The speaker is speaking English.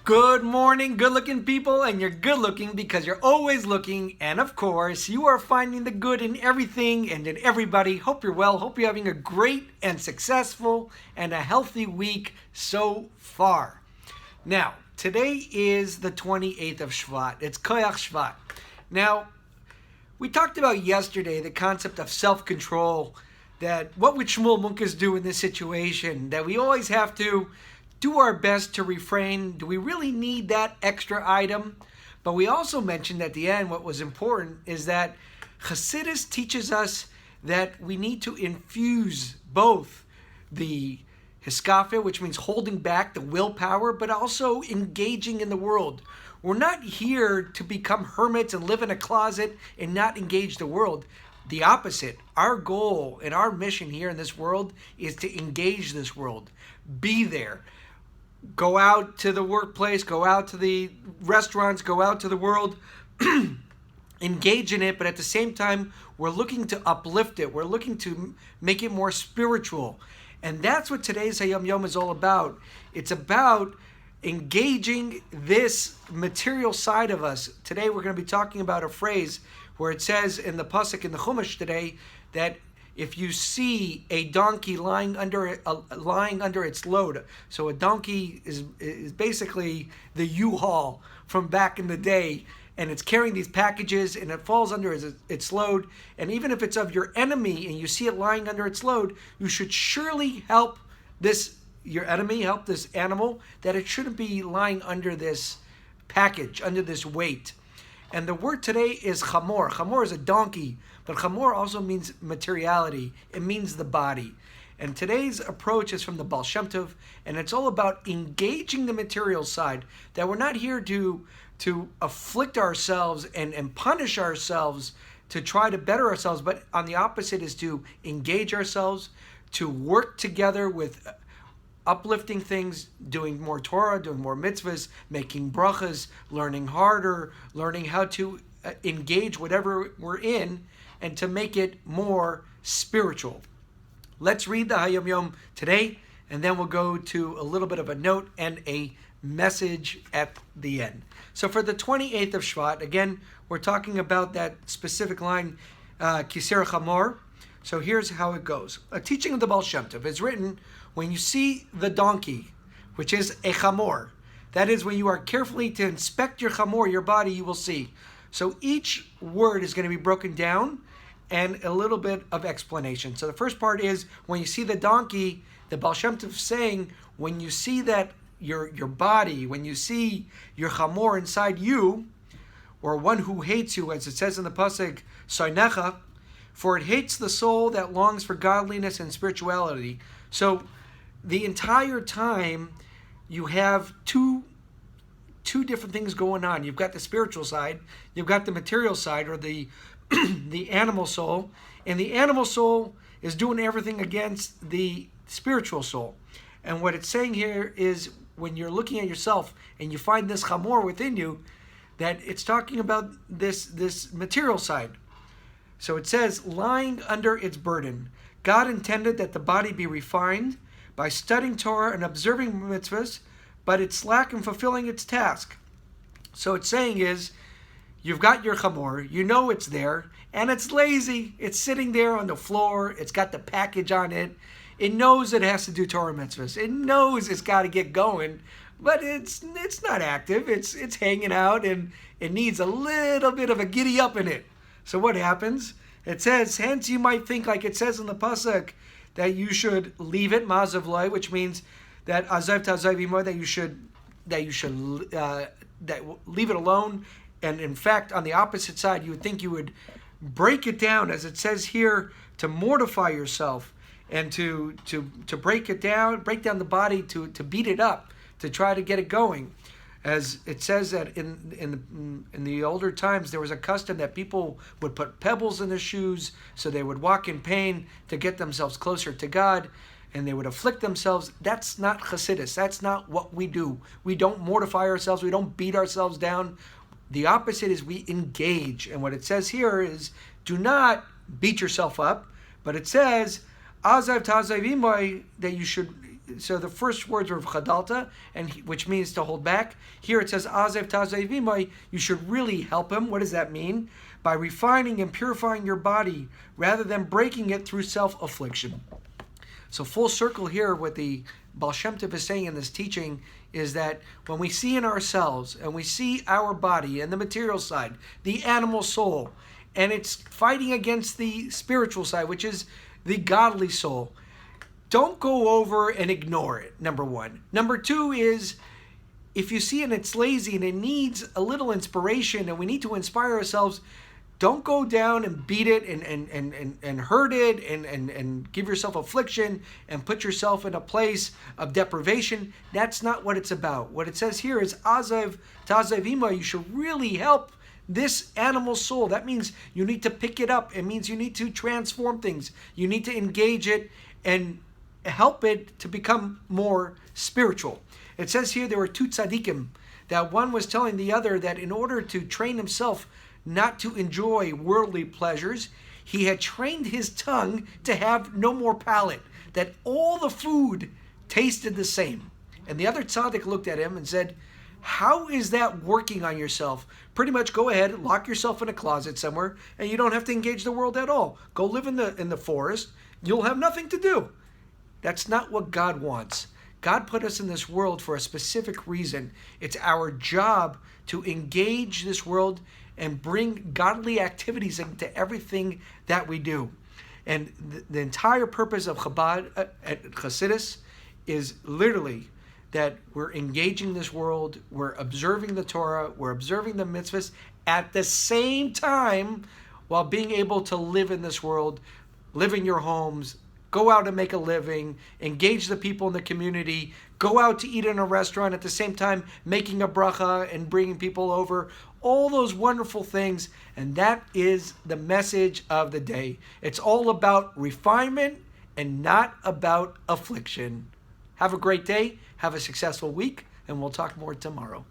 Good morning, good-looking people, and you're good-looking because you're always looking, and of course, you are finding the good in everything and in everybody. Hope you're well. Hope you're having a great and successful and a healthy week so far. Now, today is the 28th of Shevat. It's Koyach Shevat. Now, we talked about yesterday the concept of self-control, that what would Shmuel Munkus do in this situation, that we always have to do our best to refrain. Do we really need that extra item? But we also mentioned at the end what was important is that Chassidus teaches us that we need to infuse both the hiskafe, which means holding back the willpower, but also engaging in the world. We're not here to become hermits and live in a closet and not engage the world. The opposite. Our goal and our mission here in this world is to engage this world. Be there. Go out to the workplace, go out to the restaurants, go out to the world, engage in it, but at the same time, we're looking to uplift it. We're looking to make it more spiritual. And that's what today's Hayom is all about. It's about engaging this material side of us. Today we're going to be talking about a phrase where it says in the Pasuk in the Chumash today that if you see a donkey lying under its load, so a donkey is basically the U-Haul from back in the day, and it's carrying these packages and it falls under its load, and even if it's of your enemy and you see it lying under its load, you should surely help your enemy, help this animal, that it shouldn't be lying under this package, under this weight. And the word today is chamor. Chamor is a donkey, but chamor also means materiality. It means the body. And today's approach is from the Baal Shem Tov, and it's all about engaging the material side, that we're not here to afflict ourselves and punish ourselves to try to better ourselves, but on the opposite is to engage ourselves, to work together with uplifting things, doing more Torah, doing more mitzvahs, making brachas, learning harder, learning how to engage whatever we're in, and to make it more spiritual. Let's read the Hayom Yom today, and then we'll go to a little bit of a note and a message at the end. So for the 28th of Shvat, again, we're talking about that specific line, Kiser Chamor. So here's how it goes. A teaching of the Baal Shem Tov is written, when you see the donkey, which is a chamor, that is when you are carefully to inspect your chamor, your body, you will see. So each word is going to be broken down and a little bit of explanation. So the first part is when you see the donkey, the Baal Shem Tov is saying, when you see that your body, when you see your chamor inside you, or one who hates you, as it says in the Pasuk, Soinecha, for it hates the soul that longs for godliness and spirituality. So the entire time you have two different things going on. You've got the spiritual side, you've got the material side, or the the animal soul, and the animal soul is doing everything against the spiritual soul. And what it's saying here is when you're looking at yourself and you find this chamor within you, that it's talking about this material side. So it says, lying under its burden. God intended that the body be refined by studying Torah and observing mitzvahs, but it's slack in fulfilling its task. So it's saying is, you've got your chamor, you know it's there, and it's lazy. It's sitting there on the floor, it's got the package on it, it knows it has to do Torah mitzvahs, it knows it's got to get going, but it's not active, it's hanging out, and it needs a little bit of a giddy up in it. So what happens? It says, hence you might think, like it says in the Pasuk, that you should leave it, ma'azav loy, which means that azav ta'azav imo, that you should leave it alone. And in fact, on the opposite side, you would think you would break it down, as it says here, to mortify yourself and to break it down, break down the body, to beat it up, to try to get it going. As it says that in the older times, there was a custom that people would put pebbles in their shoes so they would walk in pain to get themselves closer to God, and they would afflict themselves. That's not Chassidus. That's not what we do. We don't mortify ourselves. We don't beat ourselves down. The opposite is we engage. And what it says here is, do not beat yourself up, but it says, Azav ta'azav imoy, that you should so the first words were chadalta, which means to hold back. Here it says azev tazev imay. You should really help him. What does that mean? By refining and purifying your body rather than breaking it through self-affliction. So full circle here, what the Baal Shem Tov is saying in this teaching is that when we see in ourselves and we see our body and the material side, the animal soul, and it's fighting against the spiritual side, which is the godly soul, don't go over and ignore it, number one. Number two is, if you see it and it's lazy and it needs a little inspiration and we need to inspire ourselves, don't go down and beat it and hurt it and give yourself affliction and put yourself in a place of deprivation. That's not what it's about. What it says here is azev tazev ima. You should really help this animal soul. That means you need to pick it up. It means you need to transform things. You need to engage it and help it to become more spiritual. It says here there were two tzaddikim, that one was telling the other that in order to train himself not to enjoy worldly pleasures, he had trained his tongue to have no more palate, that all the food tasted the same. And the other tzaddik looked at him and said, how is that working on yourself? Pretty much go ahead, lock yourself in a closet somewhere, and you don't have to engage the world at all. Go live in the forest. You'll have nothing to do. That's not what God wants. God put us in this world for a specific reason. It's our job to engage this world and bring godly activities into everything that we do. And the entire purpose of Chabad at Chassidus is literally that we're engaging this world, we're observing the Torah, we're observing the mitzvahs at the same time while being able to live in this world, live in your homes, go out and make a living, engage the people in the community, go out to eat in a restaurant at the same time, making a bracha and bringing people over, all those wonderful things. And that is the message of the day. It's all about refinement and not about affliction. Have a great day, have a successful week, and we'll talk more tomorrow.